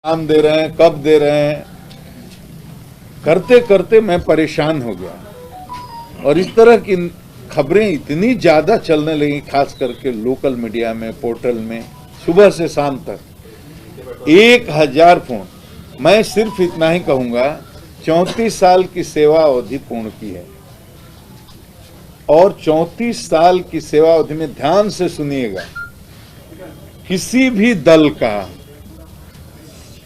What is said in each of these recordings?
काम दे रहे हैं, कब दे रहे हैं, करते करते मैं परेशान हो गया। और इस तरह की खबरें इतनी ज्यादा चलने लगी, खास करके लोकल मीडिया में, पोर्टल में, सुबह से शाम तक 1000 फोन। मैं सिर्फ इतना ही कहूंगा, 34 साल की सेवा अवधि पूर्ण की है और 34 साल की सेवा अवधि में ध्यान से सुनिएगा, किसी भी दल का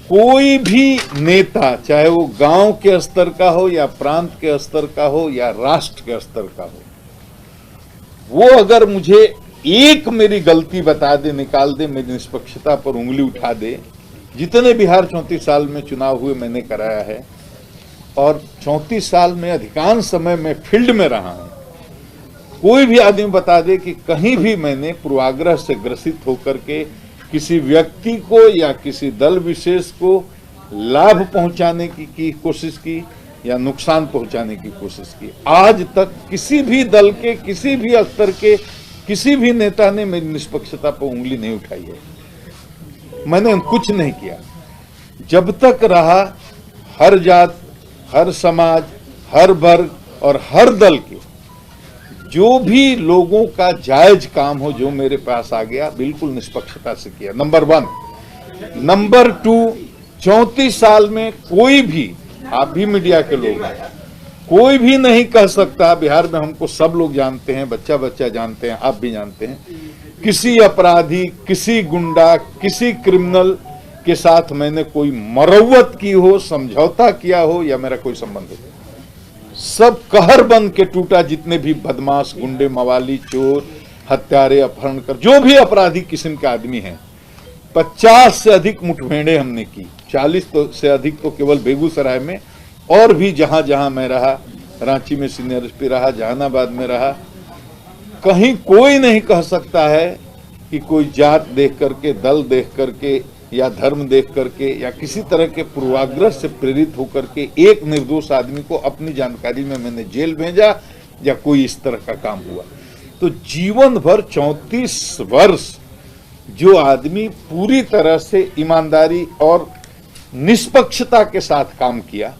कोई भी नेता, चाहे वो गांव के स्तर का हो या प्रांत के स्तर का हो या राष्ट्र के स्तर का हो, वो अगर मुझे एक मेरी गलती बता दे, निकाल दे, मेरी निष्पक्षता पर उंगली उठा दे। जितने बिहार 34 साल में चुनाव हुए मैंने कराया है और 34 साल में अधिकांश समय मैं फील्ड में रहा हूं। कोई भी आदमी बता दे कि कहीं भी मैंने पूर्वाग्रह से ग्रसित होकर के किसी व्यक्ति को या किसी दल विशेष को लाभ पहुंचाने की कोशिश की या नुकसान पहुंचाने की कोशिश की, आज तक किसी भी दल के, किसी भी स्तर के, किसी भी नेता ने मेरी निष्पक्षता पर उंगली नहीं उठाई है। मैंने कुछ नहीं किया। जब तक रहा, हर जात, हर समाज, हर वर्ग और हर दल के जो भी लोगों का जायज काम हो, जो मेरे पास आ गया, बिल्कुल निष्पक्षता से किया। नंबर 1। नंबर 2, 34 साल में कोई भी, आप भी मीडिया के लोग हैं, कोई भी नहीं कह सकता, बिहार में हमको सब लोग जानते हैं, बच्चा बच्चा जानते हैं, आप भी जानते हैं, किसी अपराधी, किसी गुंडा, किसी क्रिमिनल के साथ मैंने कोई मरौवत की हो, समझौता किया हो या मेरा कोई संबंध हो। सब कहर बन के टूटा। जितने भी बदमाश, गुंडे, मवाली, चोर, हत्यारे, अपहरणकर, जो भी अपराधी किस्म के आदमी हैं, 50 से अधिक मुठभेड़े हमने की। 40 से अधिक तो केवल बेगूसराय में, और भी जहां जहां मैं रहा, रांची में सीनियर एसपी रहा, जहानाबाद में रहा। कहीं कोई नहीं कह सकता है कि कोई जात देख करके, दल देख करके या धर्म देख करके या किसी तरह के पूर्वाग्रह से प्रेरित होकर के एक निर्दोष आदमी को अपनी जानकारी में मैंने जेल भेजा या कोई इस तरह का काम हुआ। तो जीवन भर 34 वर्ष जो आदमी पूरी तरह से ईमानदारी और निष्पक्षता के साथ काम किया,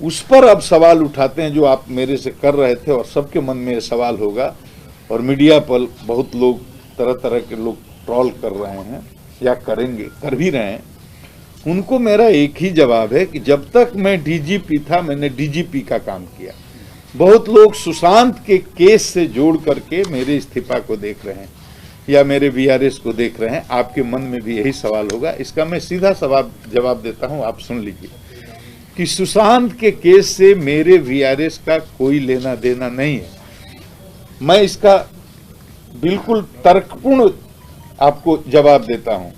उस पर अब सवाल उठाते हैं, जो आप मेरे से कर रहे थे, और सबके मन में सवाल होगा। और मीडिया पर बहुत लोग, तरह तरह के लोग ट्रोल कर रहे हैं या करेंगे, कर भी रहे हैं। उनको मेरा एक ही जवाब है कि जब तक मैं डीजीपी था, मैंने डीजीपी का काम किया। बहुत लोग सुशांत के केस से जोड़ करके मेरे इस्तीफा को देख रहे हैं या मेरे वीआरएस को देख रहे हैं। आपके मन में भी यही सवाल होगा। इसका मैं सीधा जवाब देता हूं, आप सुन लीजिए कि सुशांत के केस से मेरे वीआरएस का कोई लेना देना नहीं है। मैं इसका बिल्कुल तर्कपूर्ण आपको जवाब देता हूं।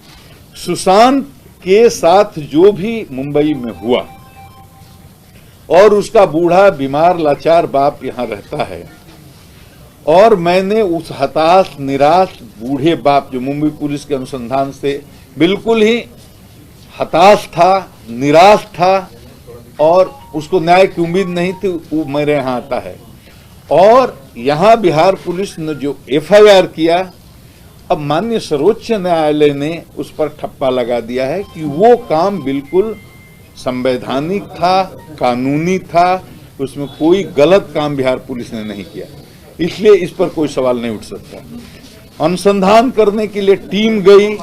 सुशांत के साथ जो भी मुंबई में हुआ, और उसका बूढ़ा बीमार लाचार बाप यहां रहता है, और मैंने उस हताश निराश बूढ़े बाप, जो मुंबई पुलिस के अनुसंधान से बिल्कुल ही हताश था, निराश था और उसको न्याय की उम्मीद नहीं थी, वो मेरे यहां आता है। और यहां बिहार पुलिस ने जो एफआईआर किया, अब माननीय सर्वोच्च न्यायालय ने उस पर ठप्पा लगा दिया है कि वो काम बिल्कुल संवैधानिक था, कानूनी था, उसमें कोई गलत काम बिहार पुलिस ने नहीं किया। इसलिए इस पर कोई सवाल नहीं उठ सकता। अनुसंधान करने के लिए टीम गई,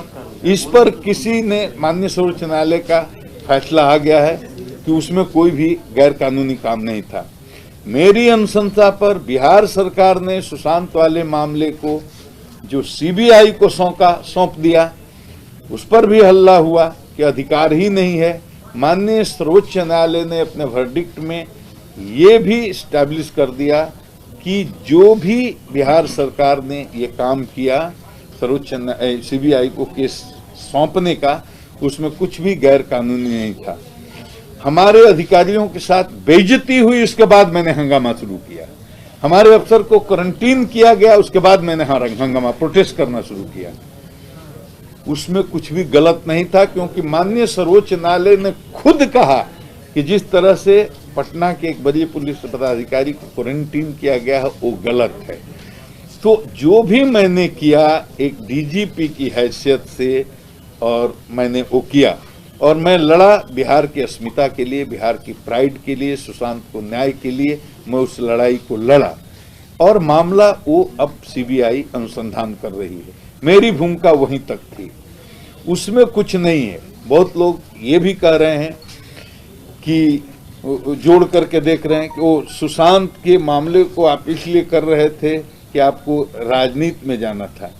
इस पर किसी ने, माननीय सर्वोच्च न्यायालय का फैसला आ गया है कि उसमें कोई भी गैर कानूनी काम नहीं था। मेरी अनुशंसा पर बिहार सरकार ने सुशांत वाले मामले को जो सीबीआई को सौंप दिया, उस पर भी हल्ला हुआ कि अधिकार ही नहीं है। माननीय सर्वोच्च न्यायालय ने अपने वर्डिक्ट में ये भी स्टैब्लिश कर दिया कि जो भी बिहार सरकार ने ये काम किया, सर्वोच्च सीबीआई को केस सौंपने का, उसमें कुछ भी गैर कानूनी नहीं था। हमारे अधिकारियों के साथ बेइज्जती हुई, उसके बाद मैंने हंगामा शुरू किया। हमारे अफसर को क्वारंटीन किया गया, उसके बाद मैंने हंगामा, प्रोटेस्ट करना शुरू किया। उसमें कुछ भी गलत नहीं था, क्योंकि माननीय सर्वोच्च न्यायालय ने खुद कहा कि जिस तरह से पटना के एक वरीय पुलिस पदाधिकारी को क्वारंटीन किया गया है, वो गलत है। तो जो भी मैंने किया एक डीजीपी की हैसियत से, और मैंने वो किया। और मैं लड़ा बिहार की अस्मिता के लिए, बिहार की प्राइड के लिए, सुशांत को न्याय के लिए मैं उस लड़ाई को लड़ा। और मामला वो अब सीबीआई अनुसंधान कर रही है, मेरी भूमिका वहीं तक थी, उसमें कुछ नहीं है। बहुत लोग ये भी कह रहे हैं कि जोड़ करके देख रहे हैं कि वो सुशांत के मामले को आप इसलिए कर रहे थे कि आपको राजनीति में जाना था।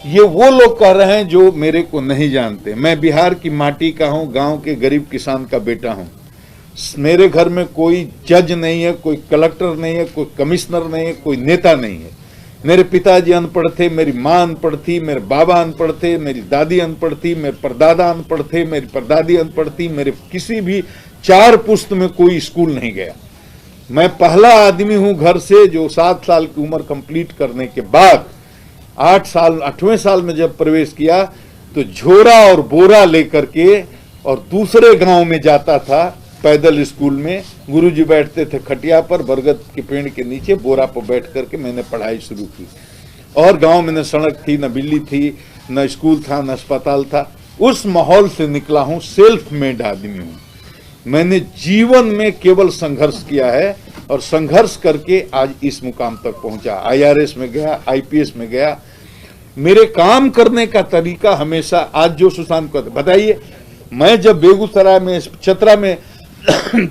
ये वो लोग कह रहे हैं जो मेरे को नहीं जानते। मैं बिहार की माटी का हूं, गांव के गरीब किसान का बेटा हूं। मेरे घर में कोई जज नहीं है, कोई कलेक्टर नहीं है, कोई कमिश्नर नहीं है, कोई नेता नहीं है। मेरे पिताजी अनपढ़ थे, मेरी माँ अनपढ़ थी, मेरे बाबा अनपढ़ थे, मेरी दादी अनपढ़ थी, मेरे परदादा अनपढ़ थे, मेरी परदादी अनपढ़ थी। मेरे किसी भी 4 पुश्त में कोई स्कूल नहीं गया। मैं पहला आदमी हूं घर से जो 7 साल की उम्र कंप्लीट करने के बाद 8वें साल में जब प्रवेश किया तो झोरा और बोरा लेकर के और दूसरे गांव में जाता था पैदल स्कूल में। गुरुजी बैठते थे खटिया पर, बरगद के पेड़ के नीचे बोरा पर बैठ करके मैंने पढ़ाई शुरू की। और गांव में न सड़क थी, न बिल्ली थी, न स्कूल था, न अस्पताल था। उस माहौल से निकला हूं, सेल्फ मेड आदमी हूं। मैंने जीवन में केवल संघर्ष किया है और संघर्ष करके आज इस मुकाम तक पहुंचा। IRS में गया, IPS में गया। मेरे काम करने का तरीका हमेशा, आज जो सुशांत को बताइए, मैं जब बेगूसराय में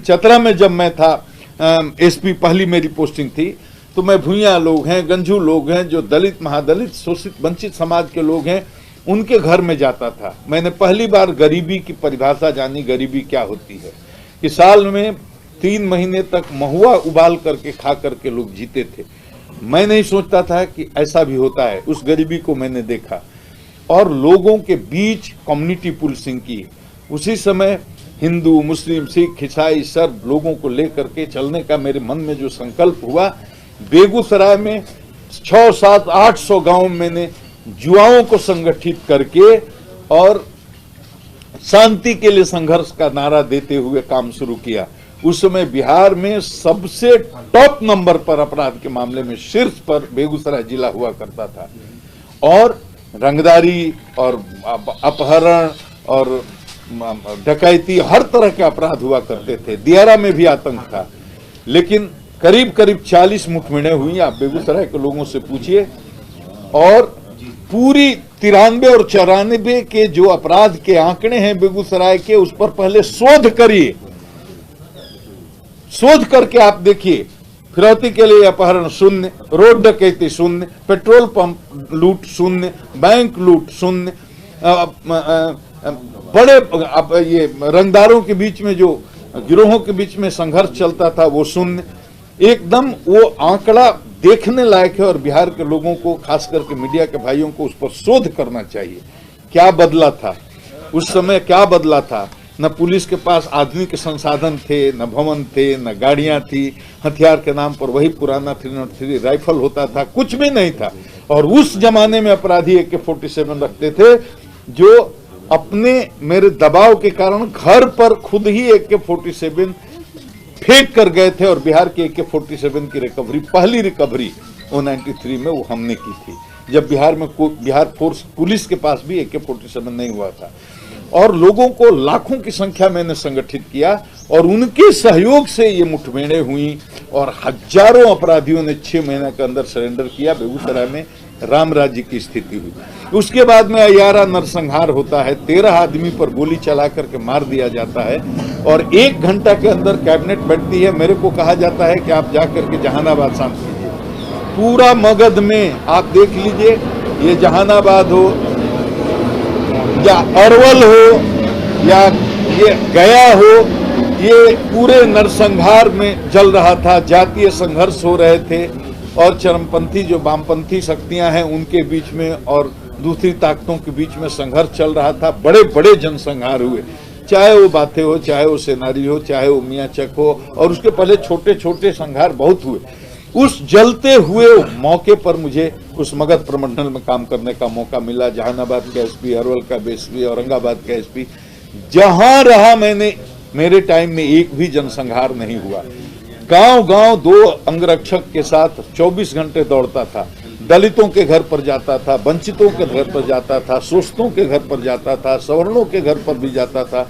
चतरा में जब मैं था SP, पहली मेरी पोस्टिंग थी, तो मैं भूइया लोग हैं, गंजू लोग हैं, जो दलित, महादलित, शोषित, वंचित समाज के लोग हैं, उनके घर में जाता था। मैंने पहली बार गरीबी की परिभाषा जानी, गरीबी क्या होती है। कि साल में 3 महीने तक महुआ उबाल करके खा करके लोग जीते थे। मैं नहीं सोचता था कि ऐसा भी होता है। उस गरीबी को मैंने देखा और लोगों के बीच कम्युनिटी पुलिसिंग की। उसी समय हिंदू, मुस्लिम, सिख, ईसाई सब लोगों को लेकर के चलने का मेरे मन में जो संकल्प हुआ, बेगूसराय में 600-700-800 गांव में मैंने युवाओं को संगठित करके और शांति के लिए संघर्ष का नारा देते हुए काम शुरू किया। उस समय बिहार में सबसे टॉप नंबर पर अपराध के मामले में शीर्ष पर बेगूसराय जिला हुआ करता था। और रंगदारी और अपहरण और डकैती, हर तरह के अपराध हुआ करते थे। दियारा में भी आतंक था। लेकिन करीब करीब 40 मुठभेड़ें हुई, आप बेगूसराय के लोगों से पूछिए। और पूरी 93 और 94 के जो अपराध के आंकड़े हैं बेगूसराय के, उस पर पहले शोध करिए। शोध करके आप देखिए, फिरौती के लिए अपहरण शून्य, रोड डकैती शून्य, पेट्रोल पंप लूट शून्य, बैंक लूट शून्य, बड़े अब ये रंगदारों के बीच में जो गिरोहों के बीच में संघर्ष चलता था वो शून्य। एकदम वो आंकड़ा देखने लायक है और बिहार के लोगों को, खास करके मीडिया के भाइयों को उस पर शोध करना चाहिए। क्या बदला था उस समय, क्या बदला था? न पुलिस के पास आधुनिक संसाधन थे, न भवन थे, न गाड़ियां थी। हथियार के नाम पर वही पुराना 303 राइफल होता था, कुछ भी नहीं था। और उस जमाने में अपराधी AK-47 रखते थे, जो अपने मेरे दबाव के कारण घर पर खुद ही AK-47 फेंक कर गए थे। और बिहार के AK-47 की रिकवरी, पहली रिकवरी वो 93 में वो हमने की थी, जब बिहार में बिहार फोर्स पुलिस के पास भी AK-47 नहीं हुआ था। और लोगों को लाखों की संख्या मैंने संगठित किया और उनके सहयोग से ये मुठभेड़ें हुई और हजारों अपराधियों ने 6 महीने के अंदर सरेंडर किया। बेगूसराय में राम राज्य की स्थिति हुई। उसके बाद में अयारा नरसंहार होता है, 13 आदमी पर गोली चला करके मार दिया जाता है और 1 घंटा के अंदर कैबिनेट बैठती है। मेरे को कहा जाता है कि आप जाकर के जहानाबाद शांत कीजिए। पूरा मगध में आप देख लीजिए, ये जहानाबाद हो या अरवल हो या ये गया हो, ये पूरे नरसंहार में जल रहा था। जातीय संघर्ष हो रहे थे और चरमपंथी जो वामपंथी शक्तियां हैं उनके बीच में और दूसरी ताकतों के बीच में संघर्ष चल रहा था। बड़े बड़े जनसंहार हुए, चाहे वो बातें हो, चाहे वो सेनारी हो, चाहे वो मियाँ चक हो, और उसके पहले छोटे छोटे संघार बहुत हुए। उस जलते हुए मौके पर मुझे उस मगध प्रमंडल में काम करने का मौका मिला। जहानाबाद का SP, अरवल का SP, औरंगाबाद का SP, जहां रहा मैंने, मेरे टाइम में एक भी जनसंहार नहीं हुआ। गांव गांव 2 अंगरक्षक के साथ 24 घंटे दौड़ता था। दलितों के घर पर जाता था, वंचितों के घर पर जाता था, शोषितों के घर पर जाता था, सवर्णों के घर पर भी जाता था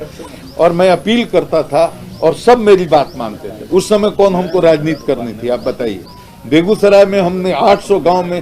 और मैं अपील करता था और सब मेरी बात मानते थे। उस समय कौन हमको राजनीति करनी थी, आप बताइए। बेगूसराय में हमने 800 गांव में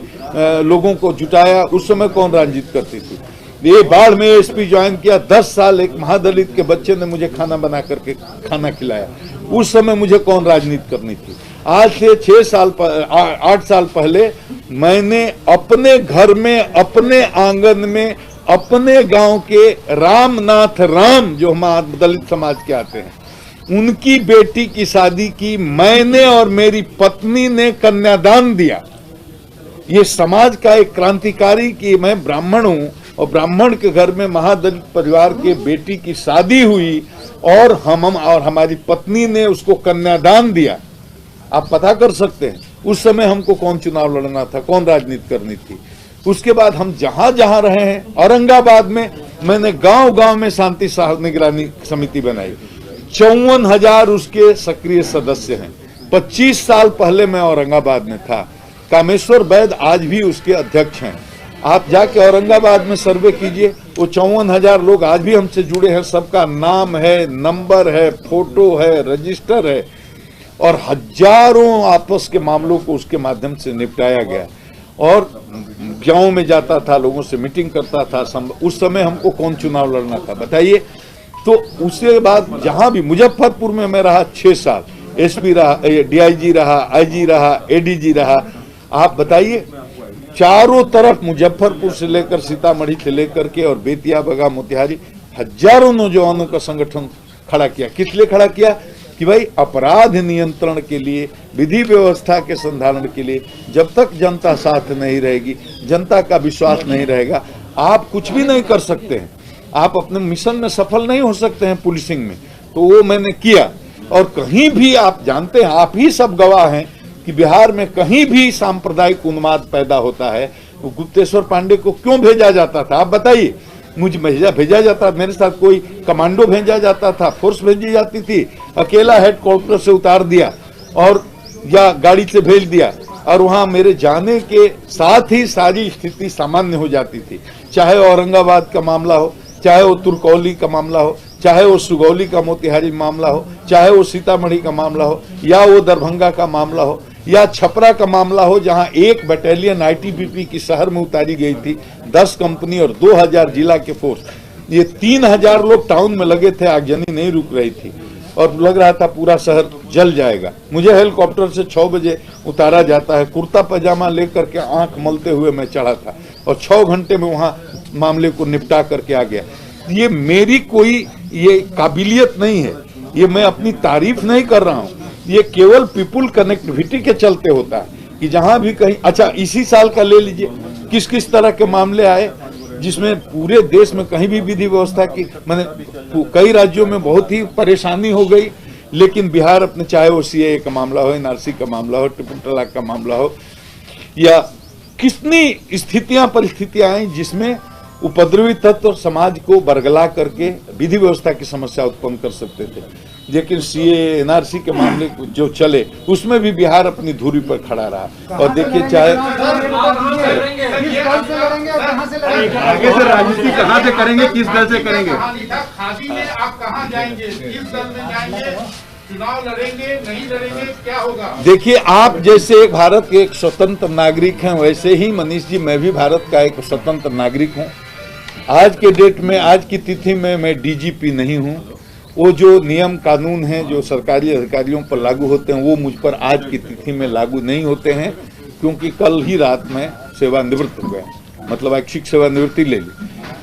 लोगों को जुटाया, उस समय कौन राजनीति करती थी। ये बाढ़ में एसपी ज्वाइन किया, 10 साल एक महादलित के बच्चे ने मुझे खाना बना करके खाना खिलाया, उस समय मुझे कौन राजनीति करनी थी। आज से 8 साल पहले मैंने अपने घर में, अपने आंगन में, अपने गांव के रामनाथ राम जो हमारे दलित समाज के आते हैं, उनकी बेटी की शादी की मैंने और मेरी पत्नी ने कन्यादान दिया। ये समाज का एक क्रांतिकारी कि मैं ब्राह्मण हूं और ब्राह्मण के घर में महादलित परिवार के बेटी की शादी हुई और हम और हमारी पत्नी ने उसको कन्यादान दिया। आप पता कर सकते हैं उस समय हमको कौन चुनाव लड़ना था, कौन राजनीति करनी थी। उसके बाद हम जहां जहां रहे हैं, औरंगाबाद में मैंने गांव गांव में शांति निगरानी समिति बनाई, 54,000 उसके सक्रिय सदस्य हैं। 25 साल पहले मैं औरंगाबाद में था, कामेश्वर वैद्य आज भी उसके अध्यक्ष हैं। आप जाके औरंगाबाद में सर्वे कीजिए, वो 54,000 लोग आज भी हमसे जुड़े हैं, सबका नाम है, नंबर है, फोटो है, रजिस्टर है और हजारों आपस के मामलों को उसके माध्यम से निपटाया गया। और गांव में जाता था, लोगों से मीटिंग करता था। उस समय हमको कौन चुनाव लड़ना था बताइए। तो उसके बाद जहां भी मुजफ्फरपुर में मैं रहा 6 साल, एसपी रहा, डीआईजी रहा, आईजी रहा, एडीजी रहा। आप बताइए, चारों तरफ मुजफ्फरपुर से लेकर सीतामढ़ी से लेकर के और बेतिया, बगा, मोतिहारी हजारों नौजवानों का संगठन खड़ा किया। किस लिए खड़ा किया कि भाई अपराध नियंत्रण के लिए, विधि व्यवस्था के संधारण के लिए जब तक जनता साथ नहीं रहेगी, जनता का विश्वास नहीं रहेगा, आप कुछ भी नहीं कर सकते हैं, आप अपने मिशन में सफल नहीं हो सकते हैं पुलिसिंग में। तो वो मैंने किया। और कहीं भी आप जानते हैं, आप ही सब गवाह हैं कि बिहार में कहीं भी सांप्रदायिक उन्माद पैदा होता है तो गुप्तेश्वर पांडे को क्यों भेजा जाता था, आप बताइए। मुझे भेजा जाता, मेरे साथ कोई कमांडो भेजा जाता था, फोर्स भेजी जाती थी, अकेला हेडक्वार्टर से उतार दिया और या गाड़ी से भेज दिया और वहां मेरे जाने के साथ ही सारी स्थिति सामान्य हो जाती थी। चाहे औरंगाबाद का मामला हो, चाहे वो तुर्कौली का मामला हो, चाहे वो सुगौली का मोतिहारी मामला हो, चाहे वो सीतामढ़ी का मामला हो, या वो दरभंगा का मामला हो, या छपरा का मामला हो, जहां 1 बटालियन आईटीबीपी की शहर में उतारी गई थी, 10 कंपनी और 2000 जिला के फोर्स। ये 3000 लोग टाउन में लगे थे, आगजनी नहीं रुक रही थी और लग रहा था पूरा शहर जल जाएगा। मुझे हेलीकॉप्टर से 6 बजे उतारा जाता है, कुर्ता पजामा लेकर के आंख मलते हुए मैं चढ़ा था और 6 घंटे में वहां मामले को निपटा करके आ गया। ये मेरी कोई ये काबिलियत नहीं है, ये मैं अपनी तारीफ नहीं कर रहा हूं, ये केवल पीपुल कनेक्टिविटी के चलते होता है कि जहां भी कहीं। अच्छा, इसी साल का ले लीजिए, किस किस तरह के मामले आए जिसमें पूरे देश में कहीं भी विधि व्यवस्था की, मैंने कई राज्यों में बहुत ही परेशानी हो गई, लेकिन बिहार अपने, चाहे वो सीएए का मामला हो, एनआरसी का मामला हो, ट्रिपल तलाक का मामला हो, या कितनी स्थितियां परिस्थितियां आई जिसमें उपद्रवी तत्व समाज को बरगला करके विधि व्यवस्था की समस्या उत्पन्न कर सकते थे। लेकिन सीएए, एनआरसी के मामले जो चले उसमें भी बिहार अपनी धुरी पर खड़ा रहा। और देखिए, चाहे आगे से राजनीति कहां से करेंगे, किस दल से करेंगे, खादी में आप कहां जाएंगे, किस दल में जाएंगे, चुनाव लड़ेंगे, नहीं लड़ेंगे, क्या होगा। देखिए, आप जैसे भारत के एक स्वतंत्र नागरिक हैं, वैसे ही मनीष जी मैं भी भारत का एक स्वतंत्र नागरिक हूं। आज के डेट में, आज की तिथि में मैं डीजीपी नहीं हूं। वो जो नियम कानून हैं जो सरकारी अधिकारियों पर लागू होते हैं वो मुझ पर आज की तिथि में लागू नहीं होते हैं, क्योंकि कल ही रात में सेवानिवृत्त हो गया, मतलब ऐच्छिक सेवानिवृत्ति ले ली।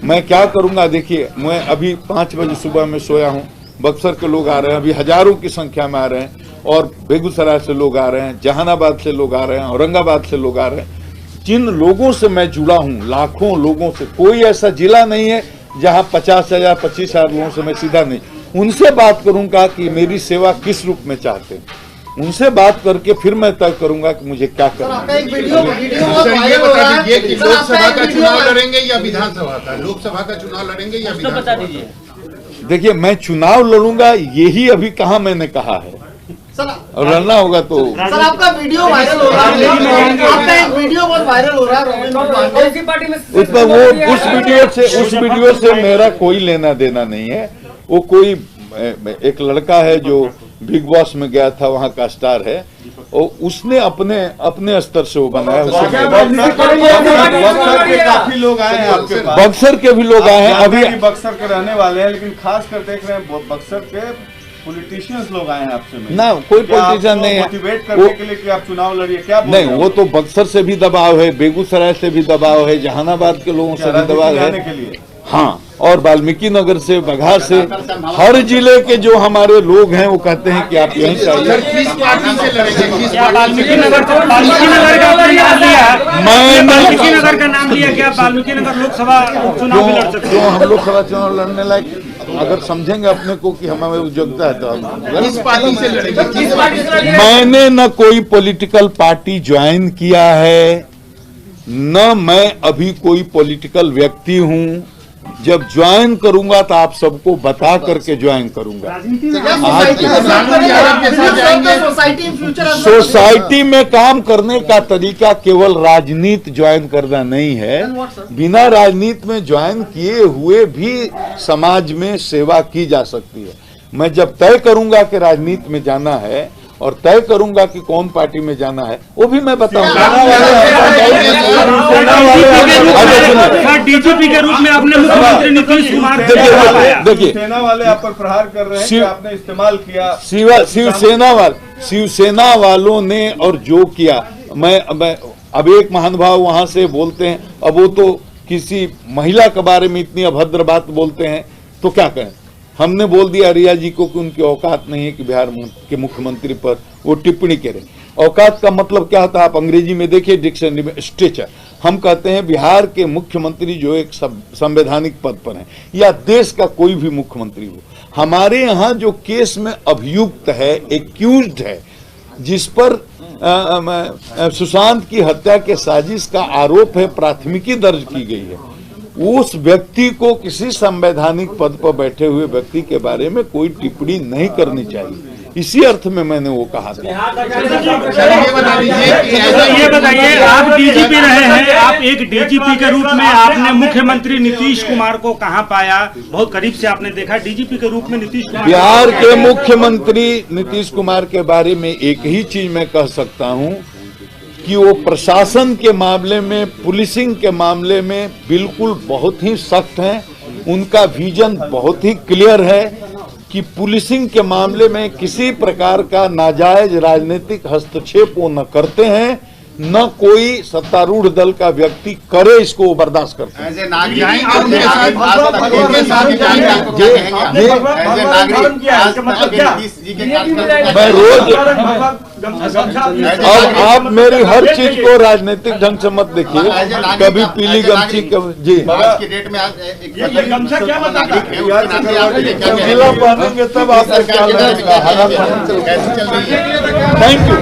मैं क्या करूंगा, देखिए, मैं अभी 5 बजे सुबह में सोया हूं, बक्सर के लोग आ रहे हैं, अभी हजारों की संख्या में आ रहे हैं, और बेगूसराय से लोग आ रहे हैं, जहानाबाद से लोग आ रहे हैं, औरंगाबाद से लोग आ रहे हैं। जिन लोगों से मैं जुड़ा हूं, लाखों लोगों से, कोई ऐसा जिला नहीं है जहां 50,000 25,000 लोगों से मैं सीधा नहीं, उनसे बात करूंगा कि मेरी सेवा किस रूप में चाहते हैं, उनसे बात करके फिर मैं तय करूंगा कि मुझे क्या करना है। लोकसभा का चुनाव लड़ेंगे या विधानसभा का, लोकसभा का चुनाव लड़ेंगे या विधानसभा का? देखिए, मैं चुनाव लड़ूंगा यही अभी कहा मैंने कहा है, और लड़ना होगा तो सर आपका वीडियो वायरल हो रहा है, आपका एक वीडियो बहुत वायरल हो रहा है रोमिंदर पांडे। उसमें वो उस वीडियो से मेरा कोई लेना देना नहीं है। वो कोई एक लड़का है जो बिग बॉस में गया था, वहाँ का स्टार है, और उसने अपने स्तर से वो बनाया। काफी लोग आए हैं आपके पास, बक्सर के भी लोग आए हैं। अभी बक्सर के रहने वाले हैं, लेकिन खास कर देख रहे हैं बक्सर के पॉलिटिशियंस लोग आए हैं आपसे मिलने। ना कोई पॉलिटिशियन नहीं है मोटिवेट करने के लिए कि आप चुनाव लड़िए, क्या बोल नहीं, रहे हैं वो तो बक्सर से भी दबाव है, बेगूसराय से भी दबाव है, जहानाबाद के लोगों से भी दबाव जाने है। के लिए? हाँ, और वाल्मीकि नगर से, बघा से, हर जिले के जो हमारे लोग हैं वो कहते हैं कि आप यहीं से आइए। किस पार्टी से लड़ेंगे? वाल्मीकि नगर का आपने नाम लिया, वाल्मीकि नगर का नाम लिया, क्या वाल्मीकि नगर लोकसभा चुनाव भी लड़ सकते जो हम लोकसभा चुनाव लड़ने लायक अगर समझेंगे अपने को कि हमें योग्यता है तो हम किस पार्टी से लड़ेंगे? किस पार्टी से? मैंने न कोई पॉलिटिकल पार्टी ज्वाइन किया है, न मैं अभी कोई पॉलिटिकल व्यक्ति हूं। जब ज्वाइन करूंगा तो आप सबको बता करके ज्वाइन करूंगा। सोसाइटी में काम करने का तरीका केवल राजनीति ज्वाइन करना नहीं है, बिना राजनीति में ज्वाइन किए हुए भी समाज में सेवा की जा सकती है। मैं जब तय करूंगा कि राजनीति में जाना है और तय करूंगा कि कौन पार्टी में जाना है, वो भी मैं बताऊंगा। डीजीपी के रूप में आपने मुख्यमंत्री नीतीश कुमार देखिए, सेना वाले आप पर प्रहार कर रहे हैं कि आपने इस्तेमाल किया। शिवसेना वालों ने और जो किया, मैं अब एक महानुभाव वहां से बोलते हैं, अब वो तो किसी महिला के बारे में इतनी अभद्र बात बोलते हैं तो क्या कहें। हमने बोल दिया रिया जी को कि उनकी औकात नहीं है कि बिहार के मुख्यमंत्री पर वो टिप्पणी करें। औकात का मतलब क्या होता है, आप अंग्रेजी में देखिए डिक्शनरी में, स्टेचर। हम कहते हैं बिहार के मुख्यमंत्री जो एक संवैधानिक पद पर हैं, या देश का कोई भी मुख्यमंत्री हो, हमारे यहाँ जो केस में अभियुक्त है, एक्यूज्ड है, जिस पर सुशांत की हत्या के साजिश का आरोप है, प्राथमिकी दर्ज की गई है, उस व्यक्ति को किसी संवैधानिक पद पर बैठे हुए व्यक्ति के बारे में कोई टिप्पणी नहीं करनी चाहिए। इसी अर्थ में मैंने वो कहा था। ये बताइए, आप डीजीपी रहे हैं, आप एक डीजीपी के रूप में आपने मुख्यमंत्री नीतीश कुमार को कहां पाया? बहुत करीब से आपने देखा, डीजीपी के रूप में नीतीश कुमार। बिहार के मुख्यमंत्री नीतीश कुमार के बारे में एक ही चीज मैं कह सकता हूं कि वो प्रशासन के मामले में, पुलिसिंग के मामले में बिल्कुल बहुत ही सख्त हैं। उनका विजन बहुत ही क्लियर है कि पुलिसिंग के मामले में किसी प्रकार का नाजायज राजनीतिक हस्तक्षेप वो न करते हैं, न कोई सत्तारूढ़ दल का व्यक्ति करे इसको वो बर्दाश्त करते हैं। मैं रोज, अब आप मेरी हर चीज को राजनीतिक ढंग से मत देखिए, कभी पीली गमछी, कभी जी जिला पहनेंगे तब आप थैंक यू।